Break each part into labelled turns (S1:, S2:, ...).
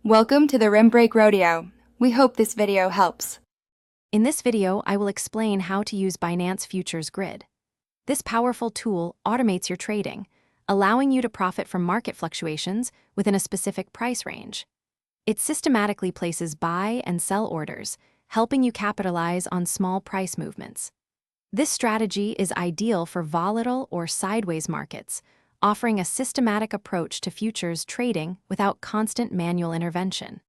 S1: Welcome to the Rim Break Rodeo. We hope this video helps.
S2: In this video, I will explain how to use Binance Futures Grid. This powerful tool automates your trading, allowing you to profit from market fluctuations within a specific price range. It systematically places buy and sell orders, helping you capitalize on small price movements. This strategy is ideal for volatile or sideways markets, offering a systematic approach to futures trading without constant manual intervention.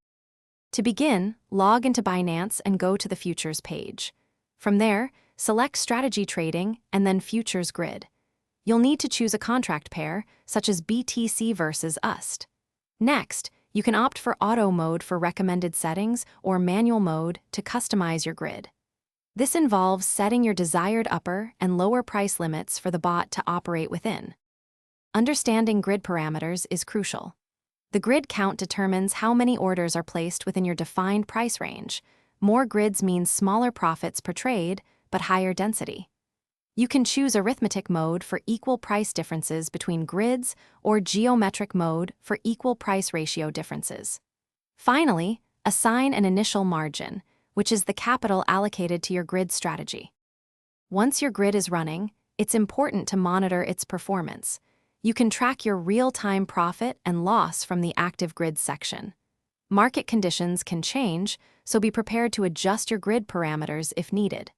S2: To begin, log into Binance and go to the Futures page. From there, select Strategy Trading and then Futures Grid. You'll need to choose a contract pair, such as BTC versus USD. Next, you can opt for Auto mode for recommended settings or Manual mode to customize your grid. This involves setting your desired upper and lower price limits for the bot to operate within. Understanding grid parameters is crucial. The grid count determines how many orders are placed within your defined price range. More grids means smaller profits per trade, but higher density. You can choose arithmetic mode for equal price differences between grids or geometric mode for equal price ratio differences. Finally, assign an initial margin, which is the capital allocated to your grid strategy. Once your grid is running, it's important to monitor its performance. You can track your real-time profit and loss from the active grid section. Market conditions can change, so be prepared to adjust your grid parameters if needed.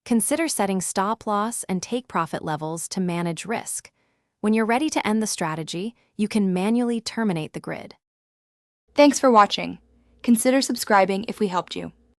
S2: Consider setting stop loss and take profit levels to manage risk. When you're ready to end the strategy, you can manually terminate the grid.
S1: Thanks for watching. Consider subscribing if we helped you.